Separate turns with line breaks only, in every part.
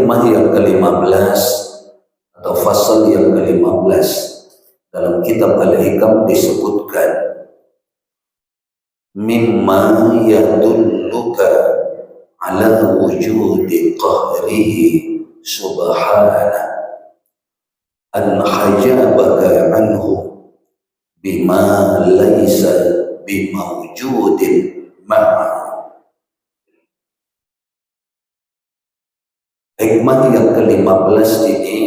hikmah yang ke-15 atau fasal yang ke-15 dalam kitab Al-Hikam disebutkan mimma yadulluka ala wujudi qahrihi subhana an hajabaka anhu bima laysa bimawjudin ma'ahu. Hikmah yang ke-15 ini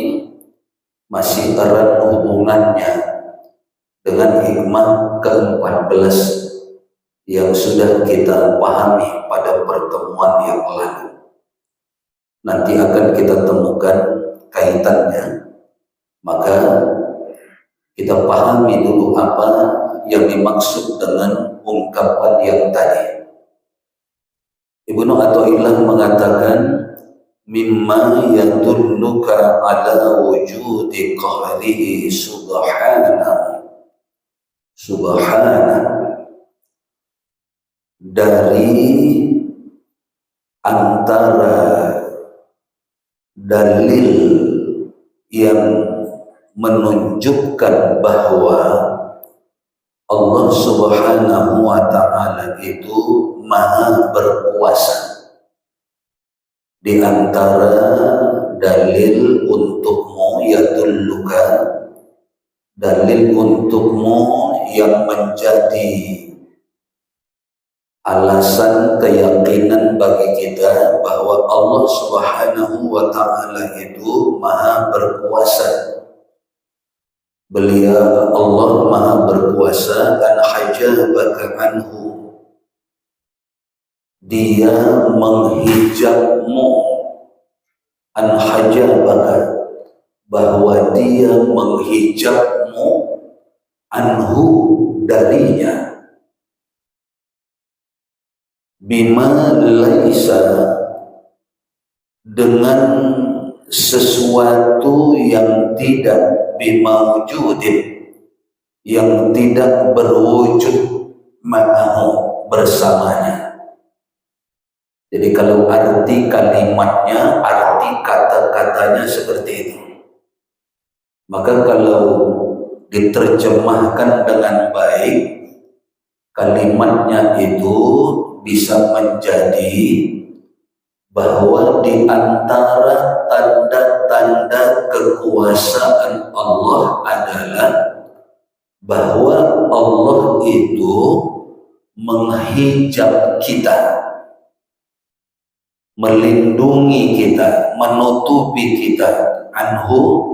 masih erat hubungannya dengan hikmah ke-14 yang sudah kita pahami pada pertemuan yang lalu. Nanti akan kita temukan kaitannya, maka kita pahami dulu apa yang dimaksud dengan ungkapan yang tadi. Ibnu Athaillah mengatakan mimma yadulluka ala wujudi qahrihi subhana dari antara dalil yang menunjukkan bahwa Allah Subhanahu wa ta'ala itu maha berkuasa. Di antara dalil untukmu yadulluka, dalil untukmu yang menjadi alasan keyakinan bagi kita bahwa Allah Subhanahu wa ta'ala itu maha berkuasa. Beliau Allah maha berkuasa dan hajabaka anhu, dia menghijabmu, an hajabaka, bahwa dia menghijabmu, anhu, darinya, bima laisa, dengan sesuatu yang tidak bimawjudin, yang tidak berwujud, ma'ahu, bersamanya. Jadi kalau arti kalimatnya, arti kata-katanya seperti itu. Maka kalau diterjemahkan dengan baik, kalimatnya itu bisa menjadi bahwa di antara tanda-tanda kekuasaan Allah adalah bahwa Allah itu menghijab kita, melindungi kita, menutupi kita, anhu,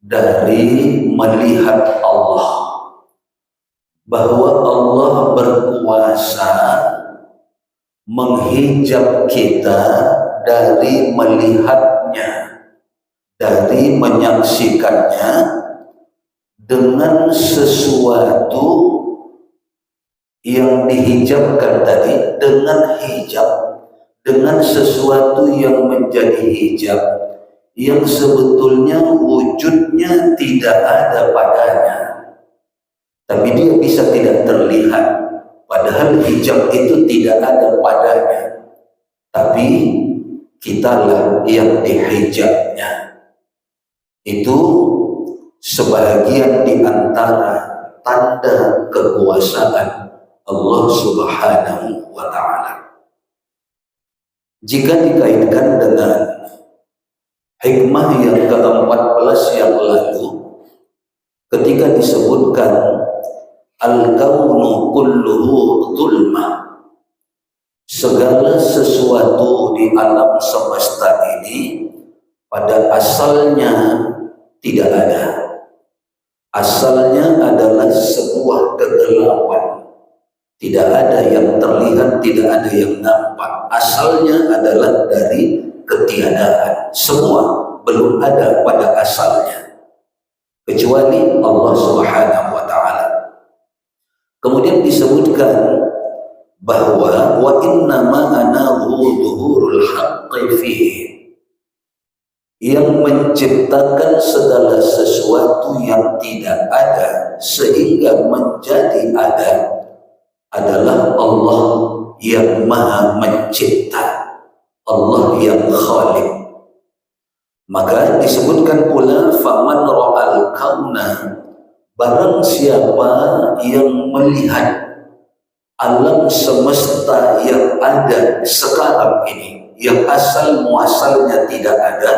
dari melihat Allah. Bahwa Allah berkuasa menghijab kita dari melihatnya, dari menyaksikannya, dengan sesuatu yang dihijabkan tadi, dengan hijab, dengan sesuatu yang menjadi hijab yang sebetulnya wujudnya tidak ada padanya, tapi dia bisa tidak terlihat, padahal hijab itu tidak ada padanya, tapi kitalah yang dihijabnya. Itu sebahagian di antara tanda kekuasaan Allah Subhanahu wa ta'ala. Jika dikaitkan dengan hikmah yang ke-14 yang lalu, ketika disebutkan al-kaunu kulluhu dhulma, segala sesuatu di alam semesta ini pada asalnya tidak ada. Asalnya adalah sebuah kegelapan. Tidak ada yang terlihat, tidak ada yang nampak. Asalnya adalah dari ketiadaan. Semua belum ada pada asalnya, kecuali Allah Subhanahu wa ta'ala. Kemudian disebutkan bahwa wa innama ana dhuhurul haqqi fihi, yang menciptakan segala sesuatu yang tidak ada sehingga menjadi ada adalah Allah yang maha mencipta, Allah yang khaliq. Maka disebutkan pula faman ra'al kauna, barang siapa yang melihat alam semesta yang ada sekarang ini, yang asal muasalnya tidak ada,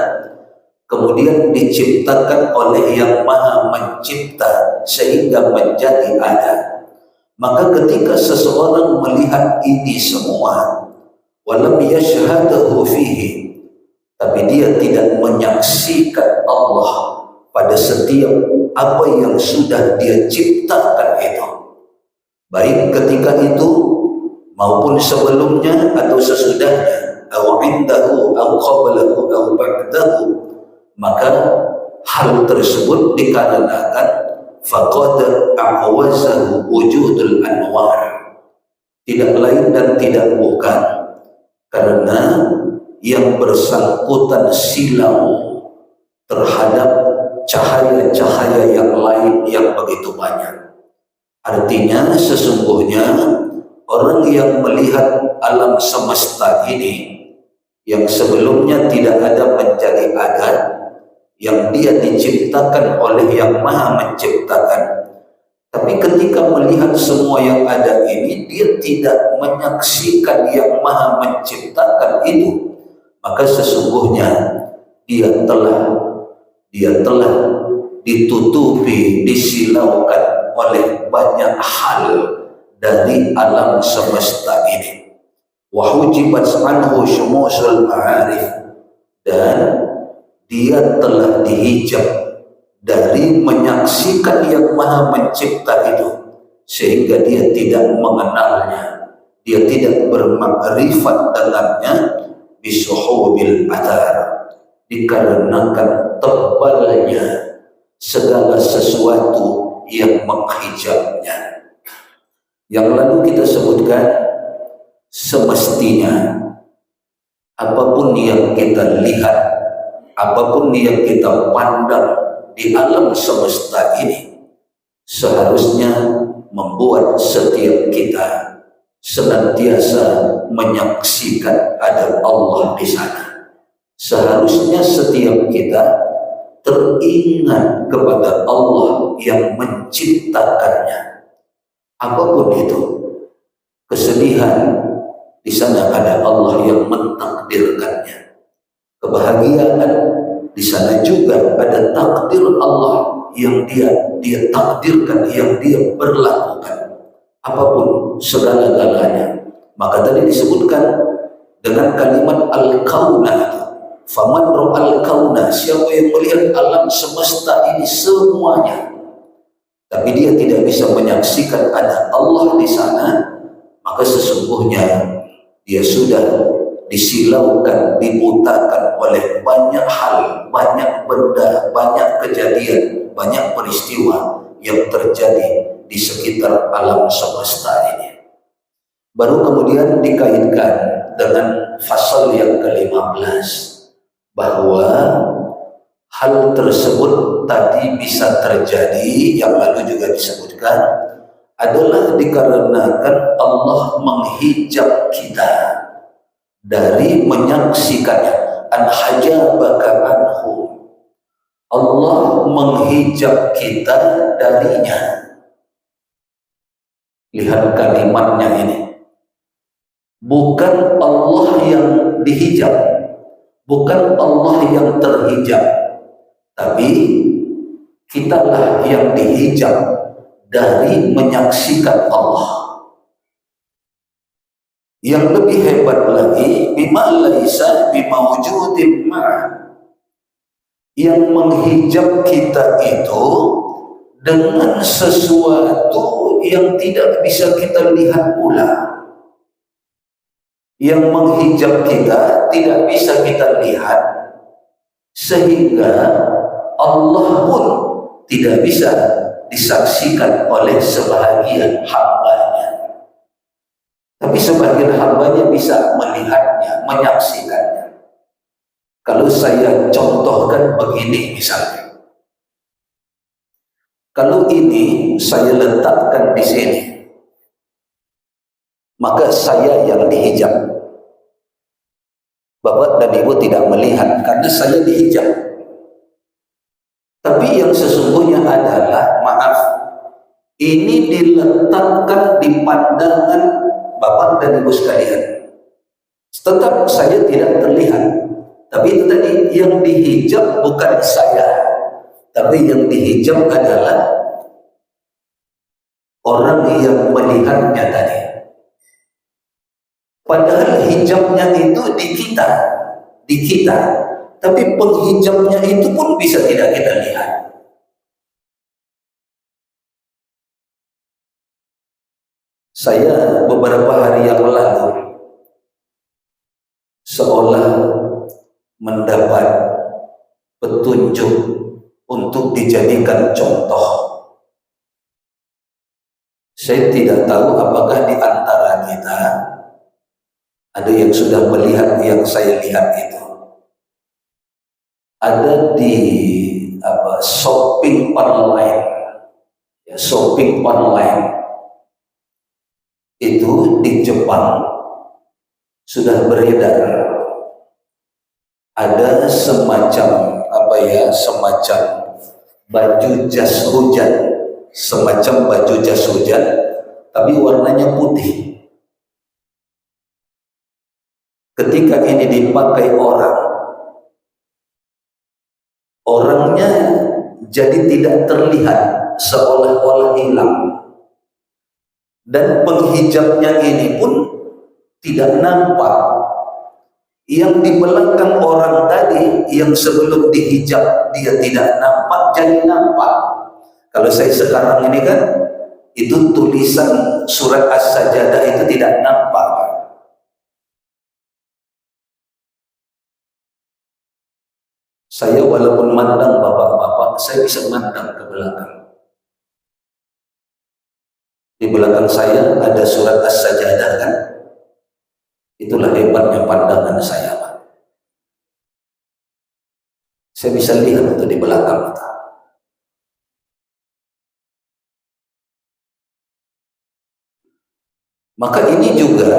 kemudian diciptakan oleh yang maha mencipta sehingga menjadi ada. Maka ketika seseorang melihat ini semua, walam yashhadahu fihi, tapi dia tidak menyaksikan Allah pada setiap apa yang sudah dia ciptakan itu, baik ketika itu maupun sebelumnya atau sesudahnya, atau indahu atau qablahu atau ba'dahu, maka hal tersebut dikarenakan faqad a'wazahu wujudul anwar, tidak lain dan tidak bukan karena yang bersangkutan silau terhadap cahaya-cahaya yang lain yang begitu banyak. Artinya sesungguhnya orang yang melihat alam semesta ini yang sebelumnya tidak ada menjadi ada, yang dia diciptakan oleh yang maha menciptakan, tapi ketika melihat semua yang ada ini dia tidak menyaksikan yang maha menciptakan itu, maka sesungguhnya dia telah ditutupi, disilaukan oleh banyak hal dari alam semesta ini. Wa hujibat anhu syumusul ma'arif, dan dia telah dihijab dari menyaksikan yang maha mencipta itu, sehingga dia tidak mengenalnya, dia tidak bermakrifat dengannya, bisuhubil athar, dikarenakan tebalnya segala sesuatu yang menghijabnya. Yang lalu kita sebutkan, semestinya apapun yang kita lihat, apapun yang kita pandang di alam semesta ini, seharusnya membuat setiap kita senantiasa menyaksikan ada Allah di sana. Seharusnya setiap kita teringat kepada Allah yang menciptakannya. Apapun itu, kesedihan, di sana ada Allah yang mentakdirkannya. Kebahagiaan, di sana juga ada takdir Allah yang dia takdirkan, yang dia berlakukan. Apapun segala-galanya. Maka tadi disebutkan dengan kalimat al-kauna, faman ra'al kauna, siapa yang melihat alam semesta ini semuanya, tapi dia tidak bisa menyaksikan ada Allah di sana, maka sesungguhnya dia sudah disilaukan, dibutakan oleh banyak hal, banyak benda, banyak kejadian, banyak peristiwa yang terjadi di sekitar alam semesta ini. Baru kemudian dikaitkan dengan fasal yang ke-15, bahwa hal tersebut tadi bisa terjadi, yang lalu juga disebutkan, adalah dikarenakan Allah menghijab kita dari menyaksikannya. An-hajabaka anhu, Allah menghijab kita darinya. Lihat kalimatnya ini, bukan Allah yang dihijab, bukan Allah yang terhijab, tapi kitalah yang dihijab dari menyaksikan Allah. Yang lebih hebat lagi, bima laisa bimawjudin ma', yang menghijab kita itu dengan sesuatu yang tidak bisa kita lihat pula. Yang menghijab kita tidak bisa kita lihat, sehingga Allah pun tidak bisa disaksikan oleh sebahagian hambanya. Tapi sebagian hambanya bisa melihatnya, menyaksikannya. Kalau saya contohkan begini misalnya, kalau ini saya letakkan di sini, maka saya yang dihijab. Bapak dan Ibu tidak melihat karena saya dihijab. Tapi yang sesungguhnya adalah, maaf, ini diletakkan di pandangan Bapak dan Ibu sekalian. Tetap saya tidak terlihat. Tapi itu tadi, yang dihijab bukan saya, tapi yang dihijab adalah orang yang melihatnya tadi. Padahal hijabnya itu di kita, tapi penghijabnya itu pun bisa tidak kita lihat. Saya beberapa hari yang lalu seolah mendapat petunjuk untuk dijadikan contoh. Saya tidak tahu apakah di antara kita ada yang sudah melihat yang saya lihat itu. Ada di shopping online, ya, shopping online itu di Jepang sudah beredar. Ada semacam semacam baju jas hujan, tapi warnanya putih. Ketika ini dipakai orangnya jadi tidak terlihat, seolah-olah hilang. Dan penghijabnya ini pun tidak nampak. Yang di belakang orang tadi, yang sebelum dihijab dia tidak nampak, jadi nampak. Kalau saya sekarang ini kan, itu tulisan surat As-Sajadah itu tidak nampak. Saya walaupun mandang bapak-bapak, saya bisa mandang ke belakang. Di belakang saya ada surat As-Sajadah kan? Itulah hebatnya pandangan saya, Pak. Saya bisa lihat itu di belakang kita. Maka ini juga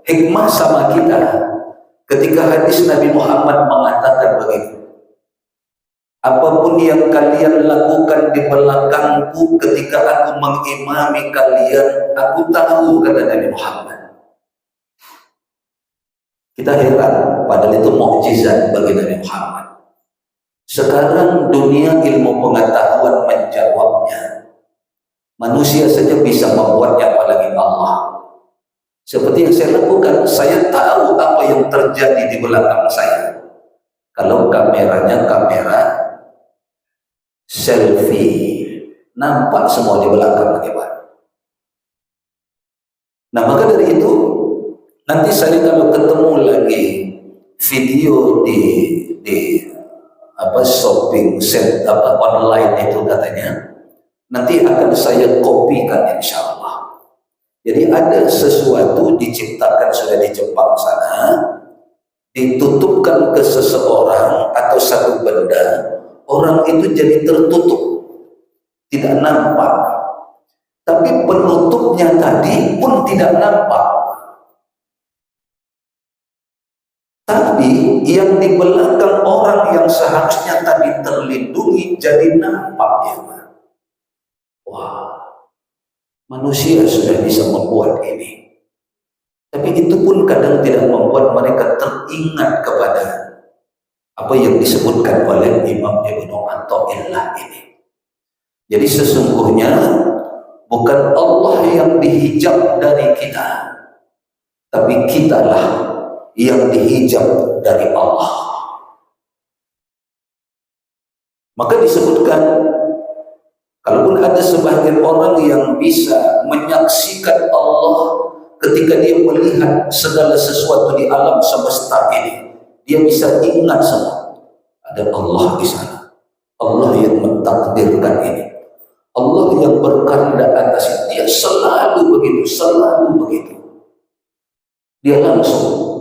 hikmah sama kita ketika hadis Nabi Muhammad mengatakan begitu. Apapun yang kalian lakukan di belakangku ketika aku mengimami kalian, aku tahu, kata Nabi Muhammad. Kita heran, padahal itu mukjizat bagi Nabi Muhammad. Sekarang dunia ilmu pengetahuan menjawabnya. Manusia saja bisa membuatnya, apalagi Allah. Seperti yang saya lakukan, saya tahu apa yang terjadi di belakang saya. Kalau kameranya kamera selfie, nampak semua di belakang bagaimana. Nah, maka dari itu nanti saya kalau ketemu lagi video di shopping set online itu katanya, nanti akan saya kopikan insya Allah. Jadi ada sesuatu diciptakan sudah di Jepang sana, ditutupkan ke seseorang atau satu benda. Orang itu jadi tertutup, tidak nampak. Tapi penutupnya tadi pun tidak nampak. Tapi yang di belakang orang yang seharusnya tadi terlindungi jadi nampak dia. Wah, manusia sudah bisa membuat ini. Tapi itu pun kadang tidak membuat mereka teringat kepada apa yang disebutkan oleh Imam Ibnu Athaillah ini. Jadi sesungguhnya bukan Allah yang dihijab dari kita, tapi kitalah yang dihijab dari Allah. Maka disebutkan, kalaupun ada sebagian orang yang bisa menyaksikan Allah ketika dia melihat segala sesuatu di alam semesta ini, dia bisa ingat semua. Ada Allah di sana. Allah yang mentakdirkan ini. Allah yang berkehendak atas ini. Dia selalu begitu. Dia langsung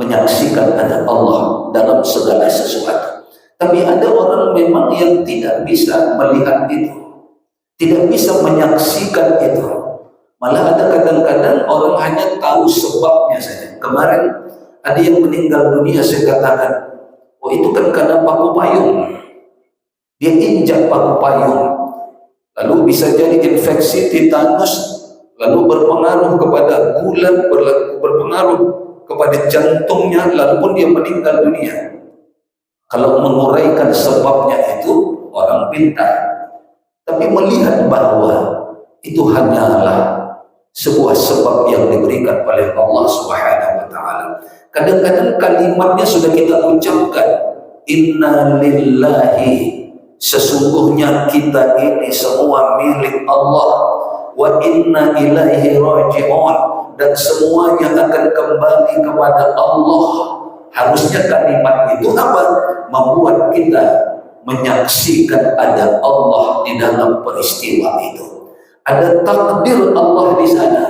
menyaksikan ada Allah dalam segala sesuatu. Tapi ada orang memang yang tidak bisa melihat itu, tidak bisa menyaksikan itu. Malah ada kadang-kadang orang hanya tahu sebabnya saja. Kemarin Ada yang meninggal dunia, saya katakan, oh itu kan karena paku payung. Dia injak paku payung. Lalu bisa jadi infeksi tetanus, lalu berpengaruh kepada gula, berpengaruh kepada jantungnya, lalu pun dia meninggal dunia. Kalau menguraikan sebabnya itu orang pintar. Tapi melihat bahwa itu hanyalah sebuah sebab yang diberikan oleh Allah Subhanahu wa taala. Kadang-kadang kalimatnya sudah kita ucapkan, inna lillahi, sesungguhnya kita ini semua milik Allah, wa inna ilaihi raji'un, dan semuanya akan kembali kepada Allah. Harusnya kalimat itu apa? Membuat kita menyaksikan ada Allah di dalam peristiwa itu. Ada takdir Allah di sana.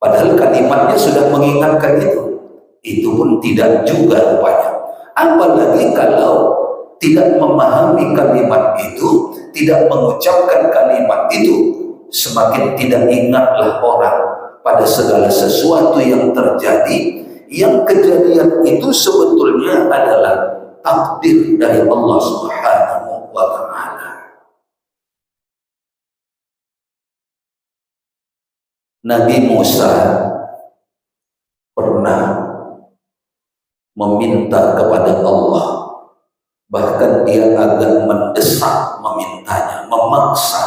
Padahal kalimatnya sudah mengingatkan itu. Itu pun tidak juga rupanya. Apalagi kalau tidak memahami kalimat itu, tidak mengucapkan kalimat itu, semakin tidak ingatlah orang pada segala sesuatu yang terjadi, yang kejadian itu sebetulnya adalah takdir dari Allah Subhanahu wa taala. Nabi Musa pernah meminta kepada Allah, bahkan dia agak mendesak memintanya, memaksa.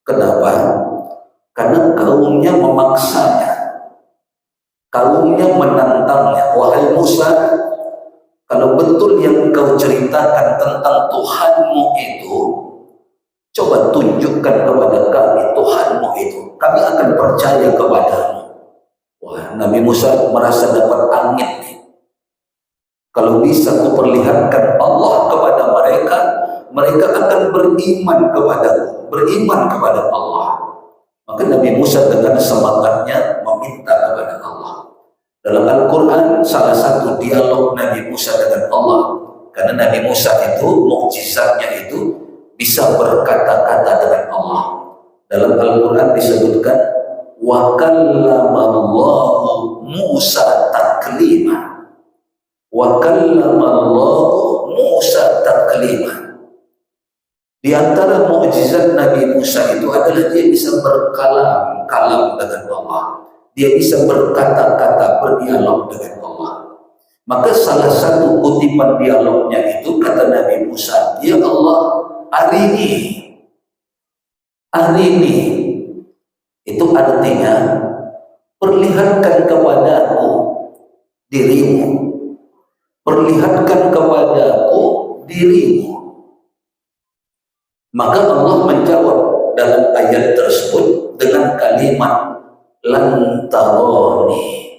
Kenapa? Karena kaumnya memaksanya, kaumnya menantangnya. Wahai Musa, kalau betul yang kau ceritakan tentang Tuhanmu itu, coba tunjukkan kepada kami Tuhanmu itu, kami akan percaya kepadamu. Wah, Nabi Musa merasa dapat angin nih. Kalau bisa kuperlihatkan Allah kepada mereka, mereka akan beriman kepadaku, beriman kepada Allah. Maka Nabi Musa dengan semangatnya meminta kepada Allah. Dalam Al-Quran salah satu dialog Nabi Musa dengan Allah, karena Nabi Musa itu mukjizatnya itu bisa berkata-kata dengan Allah. Dalam Al-Quran disebutkan wa kallamallahu Musa taklima. Wa kallamallahu Musa taklima. Di antara mukjizat Nabi Musa itu adalah dia bisa berkalam dengan Allah. Dia bisa berkata-kata, berdialog dengan Allah. Maka salah satu kutipan dialognya itu kata Nabi Musa, ya Allah, arini. Itu artinya perlihatkan kepadaku dirimu. Perlihatkan kepadaku dirimu. Maka Allah menjawab dalam ayat tersebut dengan kalimat lan tarani.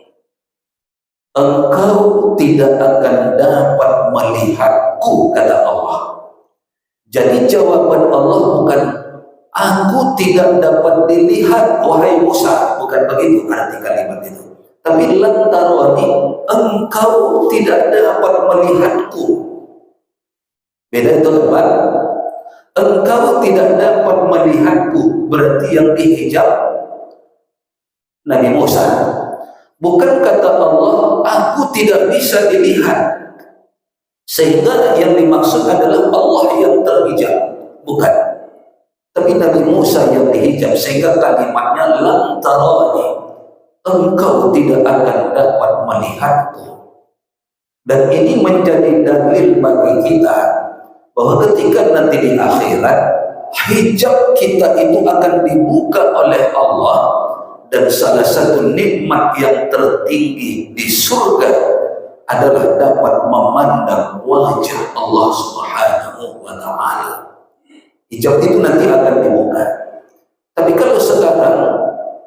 Engkau tidak akan dapat melihatku, kata Allah. Jadi jawaban Allah bukan aku tidak dapat dilihat wahai Musa, bukan begitu arti kalimat itu. Tapi lan tarani, engkau tidak dapat melihatku. Beda itu apa? Engkau tidak dapat melihatku, berarti yang dihijab Nabi Musa. Bukan kata Allah, aku tidak bisa dilihat. Sehingga yang dimaksud adalah Allah yang terhijab, bukan. Tapi Nabi Musa yang dihijab, sehingga kalimatnya lan tarani. Engkau tidak akan dapat melihatku. Dan ini menjadi dalil bagi kita bahwa ketika nanti di akhirat hijab kita itu akan dibuka oleh Allah, dan salah satu nikmat yang tertinggi di surga adalah dapat memandang wajah Allah Subhanahu wa taala. Hijab itu nanti akan dibuka. Tapi kalau sekarang,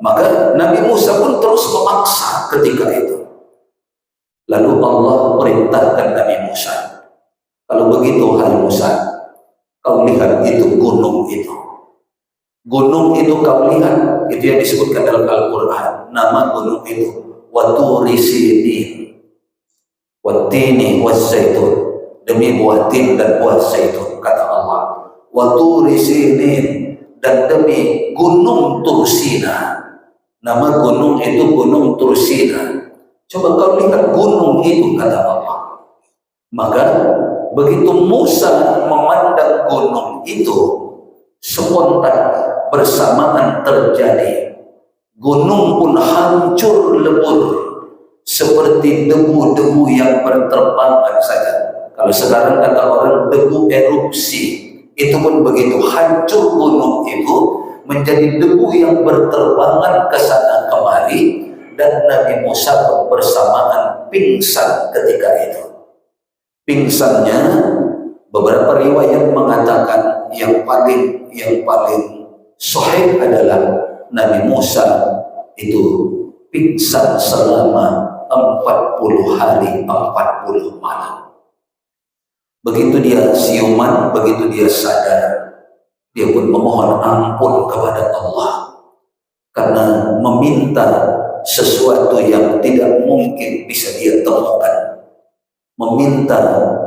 maka Nabi Musa pun terus memaksa ketika itu. Lalu Allah perintahkan Nabi Musa, kalau begitu hai Musa, kau lihat itu gunung itu. Gunung itu kau lihat, itu yang disebutkan dalam Al-Quran. Nama gunung itu Waturi Sinin, Watini Waszaitun, demi buah tin dan buah zaitun, kata Allah. Waturi Sinin, dan demi gunung Tursina. Nama gunung itu gunung Tursina. Coba kau lihat gunung itu, kata Allah. Maka begitu Musa memandang gunung itu, spontan bersamaan terjadi. Gunung pun hancur lebur seperti debu-debu yang berterbangan saja. Kalau sekarang kata orang debu erupsi, itu pun begitu, hancur gunung itu menjadi debu yang berterbangan ke sana kemari, dan Nabi Musa pun bersamaan pingsan ketika itu. Pingsannya, beberapa riwayat mengatakan yang paling sahih adalah Nabi Musa itu pingsan selama 40 hari 40 malam. Begitu dia siuman, begitu dia sadar, dia pun memohon ampun kepada Allah karena meminta sesuatu yang tidak mungkin bisa dia temukan, meminta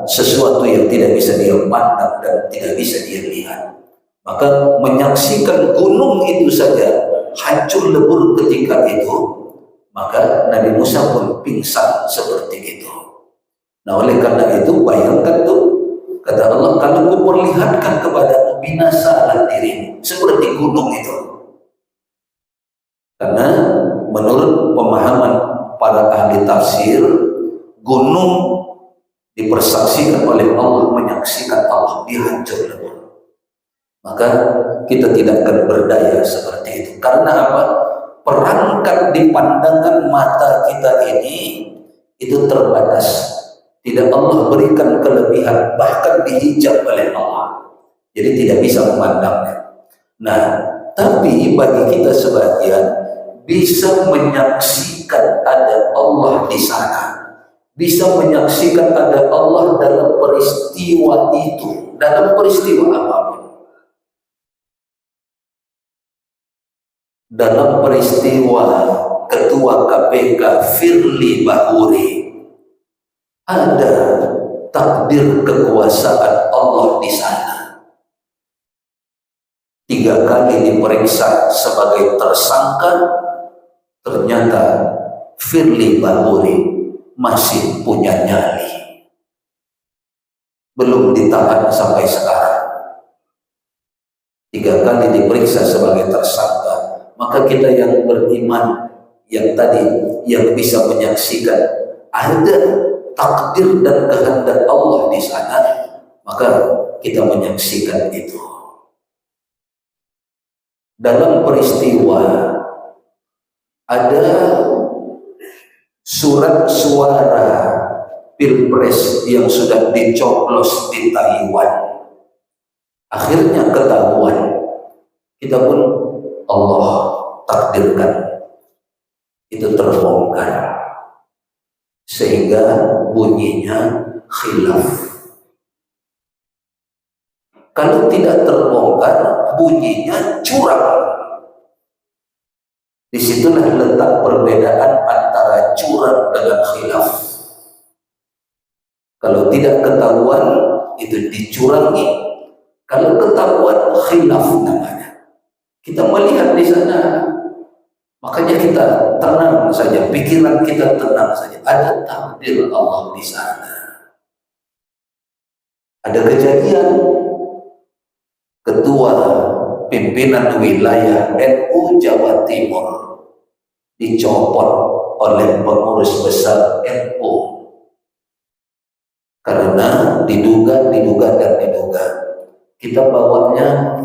sesuatu yang tidak bisa dia pandang dan tidak bisa dia lihat. Maka menyaksikan gunung itu saja hancur lebur ketika itu, maka Nabi Musa pun pingsan seperti itu. Nah, oleh karena itu bayangkan tuh, kata Allah, kalau ku perlihatkan kepadamu binasalah dirimu seperti gunung itu. Karena menurut pemahaman para ahli tafsir, gunung dipersaksikan oleh Allah, menyaksikan Allah, dia hancur lebur. Maka kita tidak akan berdaya seperti itu. Karena apa? Perangkat di pandangan mata kita ini itu terbatas. Tidak Allah berikan kelebihan, bahkan dihijab oleh Allah. Jadi tidak bisa memandangnya. Nah, tapi bagi kita sebagian bisa menyaksikan ada Allah di sana. Bisa menyaksikan ada Allah dalam peristiwa itu. Dalam peristiwa apapun. Dalam peristiwa Ketua KPK Firly Bahuri, ada takdir kekuasaan Allah di sana. 3 kali diperiksa sebagai tersangka, ternyata Firly Bahuri masih punya nyali, belum ditahan sampai sekarang. 3 kali diperiksa sebagai tersangka. Maka kita yang beriman, yang tadi, yang bisa menyaksikan ada takdir dan kehendak Allah di sana, maka kita menyaksikan itu. Dalam peristiwa ada surat suara Pilpres yang sudah dicoblos di Taiwan, akhirnya ketahuan. Kita pun Allah takdirkan itu terbongkar, sehingga bunyinya khilaf. Kalau tidak terbongkar, bunyinya curang. Disitulah letak perbedaan antara curang dengan khilaf. Kalau tidak ketahuan, itu dicurangi. Kalau ketahuan, khilaf namanya. Kita melihat di sana, makanya kita tenang saja, pikiran kita tenang saja. Ada takdir Allah di sana. Ada kejadian ketua pimpinan wilayah NU Jawa Timur dicopot oleh pengurus besar NU karena diduga. Kita bawanya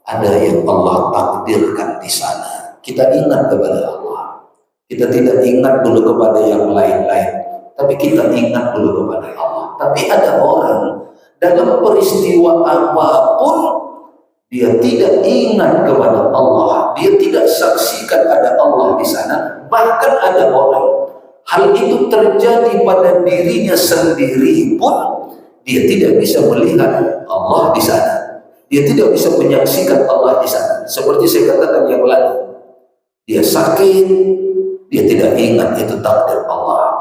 ada yang Allah takdirkan di sana. Kita ingat kepada Allah. Kita tidak ingat dulu kepada yang lain-lain, tapi kita ingat dulu kepada Allah. Tapi ada orang dalam peristiwa apapun dia tidak ingat kepada Allah, dia tidak saksikan ada Allah di sana. Bahkan ada orang hal itu terjadi pada dirinya sendiri pun dia tidak bisa melihat Allah di sana. Dia tidak bisa menyaksikan Allah di sana. Seperti saya katakan yang lalu, dia sakit, dia tidak ingat itu takdir Allah.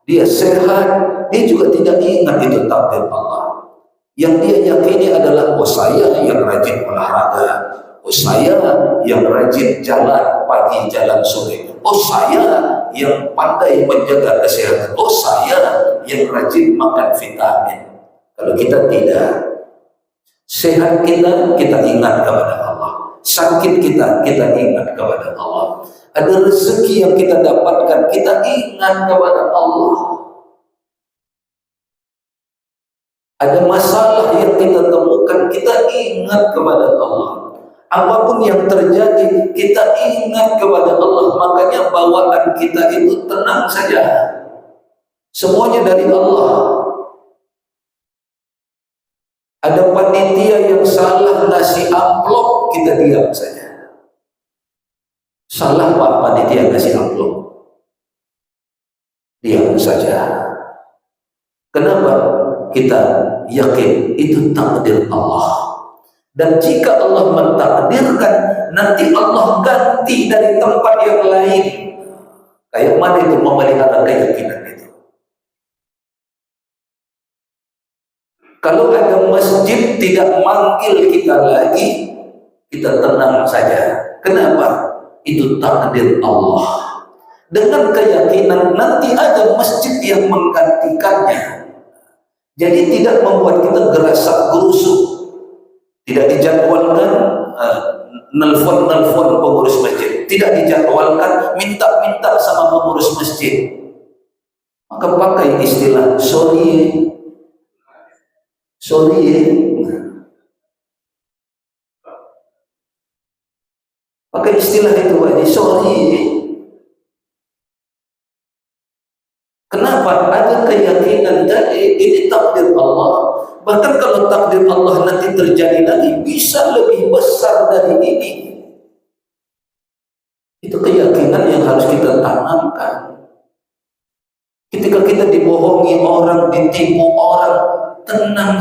Dia sehat, dia juga tidak ingat itu takdir Allah. Yang dia yakini adalah, oh saya yang rajin olahraga, oh saya yang rajin jalan pagi, jalan sore, oh saya yang pandai menjaga kesehatan. Oh, saya yang rajin makan vitamin. Kalau kita tidak, sehat kita ingat kepada Allah. Sakit kita ingat kepada Allah. Ada rezeki yang kita dapatkan, kita ingat kepada Allah. Ada masalah yang kita temukan, kita ingat kepada Allah. Apapun yang terjadi, kita ingat kepada Allah. Makanya bawaan kita itu tenang saja. Semuanya dari Allah. Ada panitia yang salah ngasih amplop, kita diam saja. Salah Pak panitia ngasih amplop, diam saja. Kenapa? Kita yakin itu takdir Allah. Dan jika Allah mentakdirkan, nanti Allah ganti dari tempat yang lain. Kayak mana itu memelihara keyakinan itu? Kalau ada masjid tidak manggil kita lagi, kita tenang saja. Kenapa? Itu takdir Allah. Dengan keyakinan nanti ada masjid yang menggantikannya. Jadi tidak membuat kita gerasak gerusuk, tidak dijadwalkan nelfon pengurus masjid, tidak dijadwalkan minta sama pengurus masjid. Maka pakai istilah sorry, pakai istilah itu aja, sorry. Kenapa? Ada keyakinan dari ini takdir Allah. Bahkan kalau takdir Allah nanti terjadi lagi, bisa lebih besar dari ini. Itu keyakinan yang harus kita tanamkan. Ketika kita dibohongi orang, ditipu orang, tenang saja.